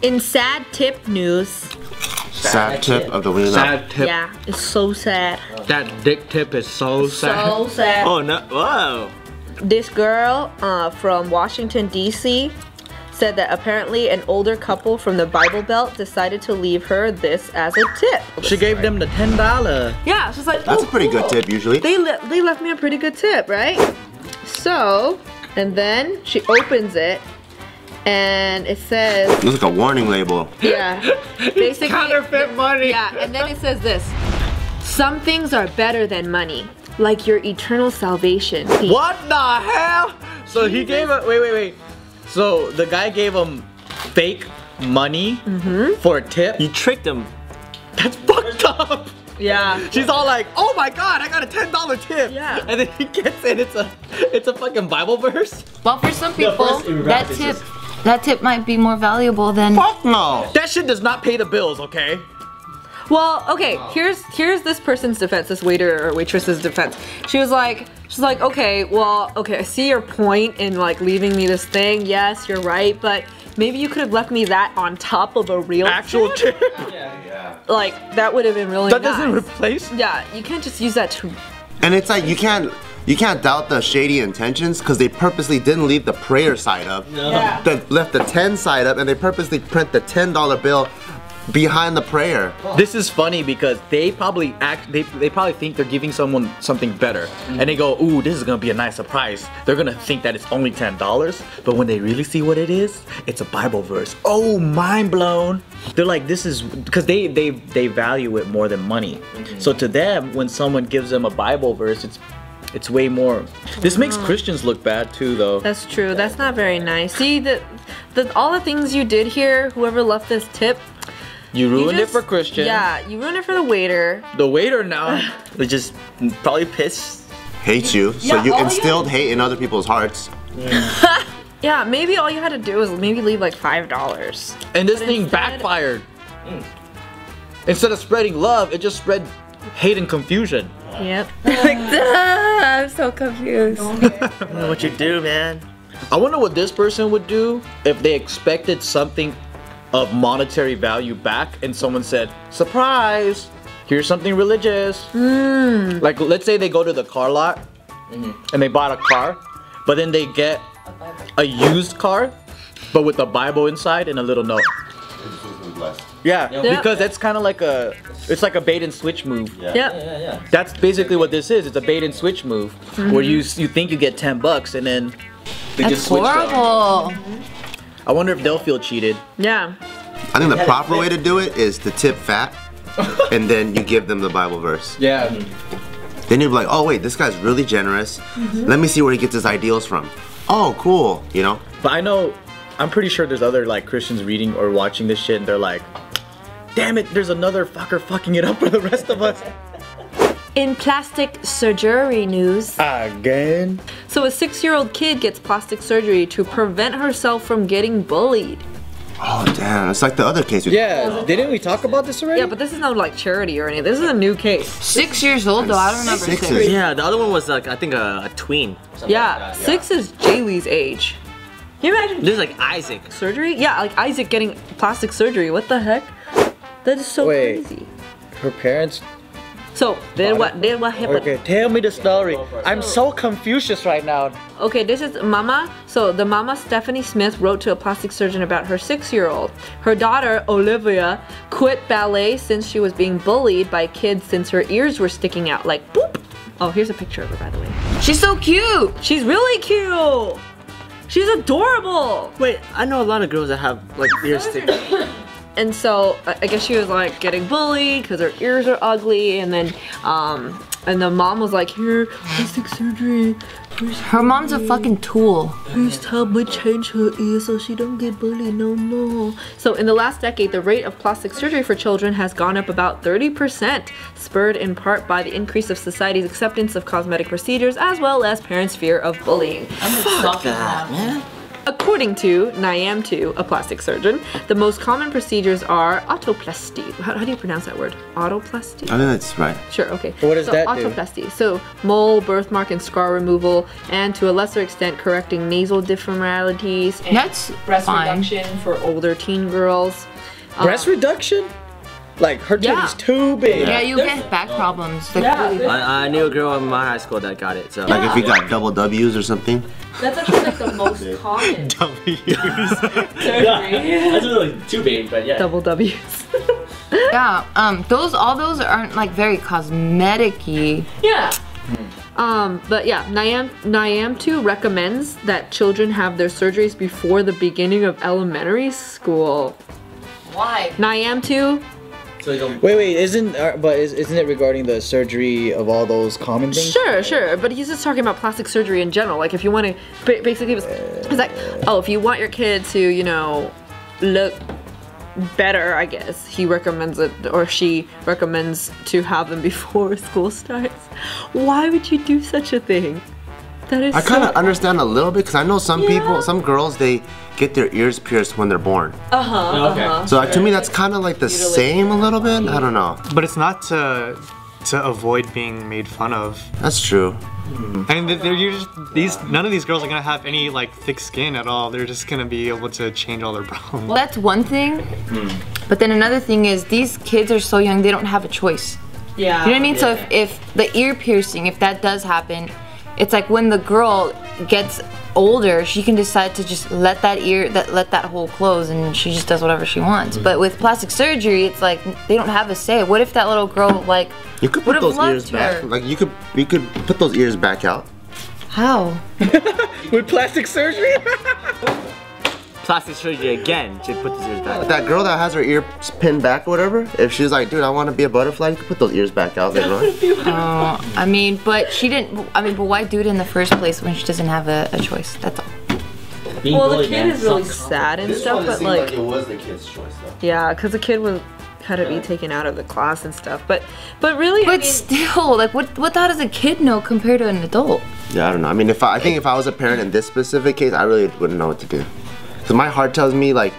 In sad tip news. Sad tip of the week. Sad tip. Yeah, it's so sad. That dick tip is so sad. So sad. Oh no! Whoa! This girl from Washington, D.C. said that apparently an older couple from the Bible Belt decided to leave her this as a tip. She gave them the $10. Yeah, she's like, That's a pretty good tip usually. They left me a pretty good tip, right? So, and then she opens it, and it says, It looks like a warning label. yeah, basically Counterfeit money. Yeah, and then it says this: some things are better than money, like your eternal salvation. What the hell? So he gave it. Wait. So the guy gave him fake money for a tip. You tricked them. That's fucked up. Yeah. She's all like, "Oh my god, I got a $10 tip." Yeah. And then he gets it. It's a fucking Bible verse. Well, for some people, that tip might be more valuable than. Fuck no. That shit does not pay the bills, okay? Well, okay, here's this person's defense, this waiter or waitress's defense. She's like, okay, I see your point in like leaving me this thing. Yes, you're right, but maybe you could have left me that on top of a real Actual tip. Like that would have been really That nice. doesn't replace. Yeah, you can't just use that to. And it's like you can't doubt the shady intentions because they purposely didn't leave the prayer side up. Yeah. They left the 10 side up and they purposely print the $10 bill behind the prayer. This is funny because they probably they probably think they're giving someone something better, and they go, "Ooh, this is gonna be a nice surprise." They're gonna think that it's only $10, but when they really see what it is, it's a Bible verse. Oh, mind blown! They're like, "This is," because they value it more than money. So to them, when someone gives them a Bible verse, it's way more. This makes Christians look bad too, though. That's true. That's not very nice. See, all the things you did here, whoever left this tip. You ruined it for Christians. Yeah, you ruined it for the waiter. The waiter now. They just probably pissed. Hates you, so Yeah, you all you instilled hate in other people's hearts. Yeah, maybe all you had to do was maybe leave like $5. And this But thing instead- backfired. Instead of spreading love, it just spread hate and confusion. Yep. I'm so confused. I don't know what you do, man. I wonder what this person would do if they expected something of monetary value back and someone said, "Surprise! Here's something religious." Like, let's say they go to the car lot and they bought a car, but then they get a used car, but with a Bible inside and a little note. Yeah, because that's kind of like it's like a bait and switch move. Yep. That's basically what this is. It's a bait and switch move where you think you get $10 and then they That's just switch it. horrible. I wonder if they'll feel cheated. Yeah. I think the proper way to do it is to tip fat and then you give them the Bible verse. Yeah. Then you'll be like, oh wait, this guy's really generous. Let me see where he gets his ideals from. Oh, cool, you know? But I'm pretty sure there's other like Christians reading or watching this shit and they're like, damn it, there's another fucker fucking it up for the rest of us. In plastic surgery news. Again? So a 6-year-old kid gets plastic surgery to prevent herself from getting bullied. Oh damn, it's like the other case. Yeah, didn't we talk about this already? Yeah, but this is not like charity or anything. This is a new case. 6 years old though, I don't remember. Six 6. is- Yeah, the other one was like I think a tween. Yeah, 6 is Jaylee's age. Can you imagine This is like Isaac. surgery? Yeah, like Isaac getting plastic surgery. What the heck? That is so Wait. crazy. Her parents. So then what happened? Okay, tell me the story. I'm so Confucius right now. Okay, this is Mama. So the mama, Stephanie Smith, wrote to a plastic surgeon about her 6-year-old. Her daughter, Olivia, quit ballet since she was being bullied by kids since her ears were sticking out like boop. Oh, here's a picture of her, by the way. She's so cute. She's really cute. She's adorable. Wait, I know a lot of girls that have like ear sticks. And so I guess she was like getting bullied because her ears are ugly, and then and the mom was like, "Here, plastic surgery. Her mom's a fucking tool. Please help me change her ears so she don't get bullied. No." So in the last decade, the rate of plastic surgery for children has gone up about 30%, spurred in part by the increase of society's acceptance of cosmetic procedures as well as parents' fear of bullying. Fuck that, man. According to Niam2, a plastic surgeon, the most common procedures are autoplasty. How do you pronounce that word? Autoplasty? I think that's right. Sure, okay. What does that do? Autoplasty. So mole, birthmark, and scar removal, and to a lesser extent, correcting nasal deformalities. And That's breast fine. reduction for older teen girls. Breast reduction? Like her Yeah. titty's too big. Yeah, you get back problems. Like, Yeah. really. I knew a girl in my high school that got it. So Like if you got double W's or something. That's actually like the most common surgery. That's really like too big, but yeah. Double W's. Yeah, all those aren't like very cosmetic-y. Yeah. But yeah, Niam2 recommends that children have their surgeries before the beginning of elementary school. Why? Niam2? So they don't. Wait, isn't it regarding the surgery of all those common things? Sure, but he's just talking about plastic surgery in general. Like if you want to, basically it's like, oh, if you want your kid to, you know, look better, I guess, he recommends it, or she recommends to have them before school starts. Why would you do such a thing? That is I kind of so... understand a little bit because I know some people, some girls, they get their ears pierced when they're born. Okay. So to me, that's kind of like the same a little bit. I don't know. But it's not to avoid being made fun of. That's true. I mean, none of these girls are gonna have any like thick skin at all. They're just gonna be able to change all their problems. Well, that's one thing. But then another thing is these kids are so young, they don't have a choice. Yeah. You know what I mean? So if the ear piercing, if that does happen, it's like when the girl gets older, she can decide to just let that hole close, and she just does whatever she wants. But with plastic surgery, it's like they don't have a say. What if that little girl like You could would put have those loved ears back. her? Like you could put those ears back out. How? With plastic surgery? plastic surgery again to put the ears back. That girl that has her ears pinned back or whatever, if she's like, dude, I want to be a butterfly, you can put those ears back out later on. I mean, but she didn't. I mean, but why do it in the first place when she doesn't have a choice? That's all. Being Well, the bullied, kid man, is really sucks. sad and stuff, but like, it was the kid's choice though. yeah, because the kid was had to be taken out of the class and stuff. But really, I But mean, still, like, what the hell does a kid know compared to an adult? Yeah, I don't know. I mean, I think if I was a parent in this specific case, I really wouldn't know what to do. Because my heart tells me, like,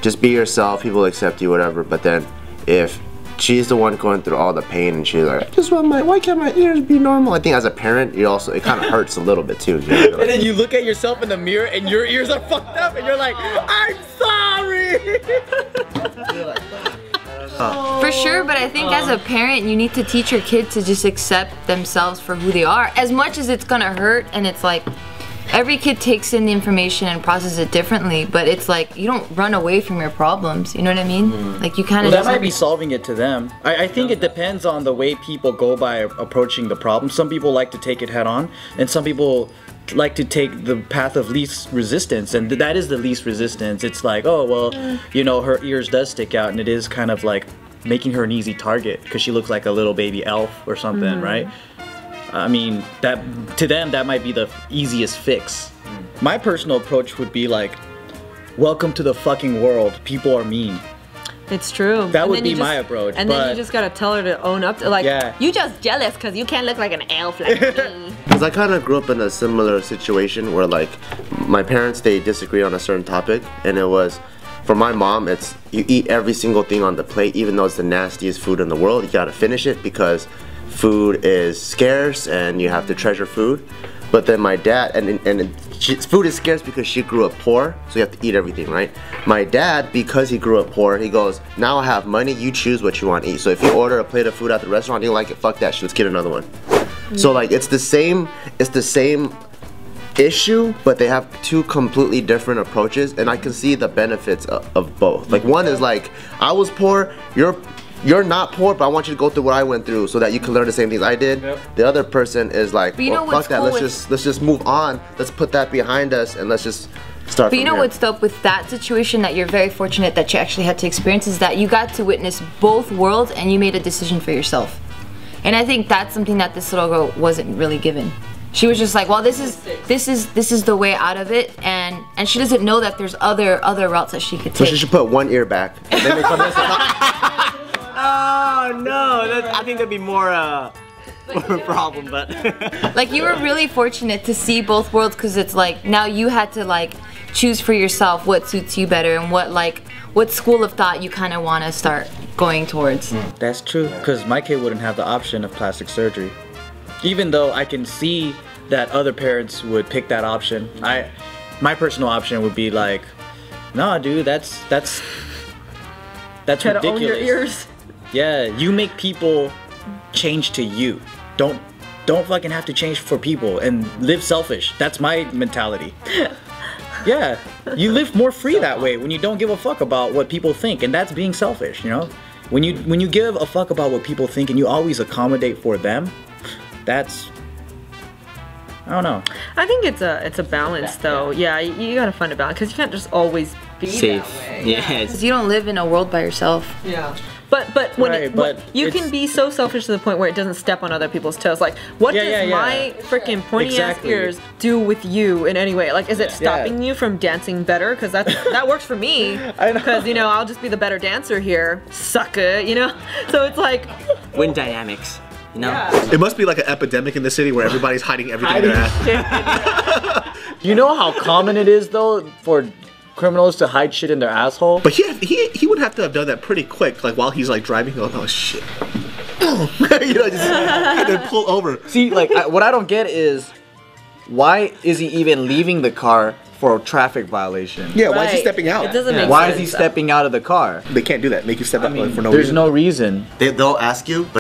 just be yourself, people accept you, whatever. But then if she's the one going through all the pain and she's like, why can't my ears be normal? I think as a parent, it kind of hurts a little bit too. You know? And then you look at yourself in the mirror and your ears are fucked up and you're like, I'm sorry! For sure, but I think as a parent, you need to teach your kid to just accept themselves for who they are. As much as it's gonna hurt, and it's like, every kid takes in the information and processes it differently, but it's like, you don't run away from your problems, you know what I mean? Like, you kind of Well, that might be solving it to them. I think it depends on the way people go by approaching the problem. Some people like to take it head on, and some people like to take the path of least resistance, and that is the least resistance. It's like, oh, well, you know, her ears does stick out, and it is kind of like making her an easy target because she looks like a little baby elf or something, right? I mean, that to them, that might be the easiest fix. My personal approach would be like, welcome to the fucking world. People are mean. it's true. That And would then be you my approach, And then but- you just gotta tell her to own up to, like, Yeah. you just jealous because you can't look like an elf like me. Because I kind of grew up in a similar situation where, like, my parents, they disagree on a certain topic, and it was, for my mom, it's you eat every single thing on the plate, even though it's the nastiest food in the world. You gotta finish it because food is scarce and you have to treasure food. But then my dad, food is scarce because she grew up poor, so you have to eat everything, right? My dad, because he grew up poor, he goes, now I have money, you choose what you want to eat. So if you order a plate of food at the restaurant, you don't like it, fuck that shit, let's get another one. So like, it's the same issue, but they have two completely different approaches, and I can see the benefits of both. Like, one is like, I was poor, you're not poor, but I want you to go through what I went through so that you can learn the same things I did. The other person is like, But you know well, what's fuck that, cool let's just move on, let's put that behind us, and let's just start But you from know here. what's dope with that situation that you're very fortunate that you actually had to experience is that you got to witness both worlds and you made a decision for yourself. And I think that's something that this little girl wasn't really given. She was just like, well, this is the way out of it, and she doesn't know that there's other routes that she could So take. she should put one ear back. And then they come this Oh no, I think that'd be more problem, but Like you were really fortunate to see both worlds because it's like now you had to like choose for yourself what suits you better and what school of thought you kind of want to start going towards. That's true, because my kid wouldn't have the option of plastic surgery. Even though I can see that other parents would pick that option, my personal option would be like, nah, dude, that's Try to ridiculous. own your ears. Yeah, you make people change to you. Don't fucking have to change for people and live selfish. That's my mentality. Yeah, you live more free that way when you don't give a fuck about what people think, and that's being selfish, you know? When you give a fuck about what people think and you always accommodate for them, that's, I don't know. I think it's a balance though. Yeah, you gotta find a balance because you can't just always be safe. that way. Yes. Because you don't live in a world by yourself. Yeah. But when Right, it, but you it's- can be so selfish to the point where it doesn't step on other people's toes. Like, what Yeah, does yeah, yeah. my freaking pointy Exactly. ass ears do with you in any way? Like, is it stopping you from dancing better? Because that works for me. I know. Because I'll just be the better dancer here, sucker. So it's like, Win dynamics. You know. It must be like an epidemic in the city where everybody's hiding everything in their ass. You know how common it is though for criminals to hide shit in their asshole? But he would have to have done that pretty quick, like while he's like driving, going, oh shit. Just and then pull over. See, like, what I don't get is, why is he even leaving the car for a traffic violation? Yeah, why is he right. stepping out? It doesn't make Why sense. is he stepping out of the car? They can't do that. Make you step out like, for no There's reason. no reason. They'll ask you, but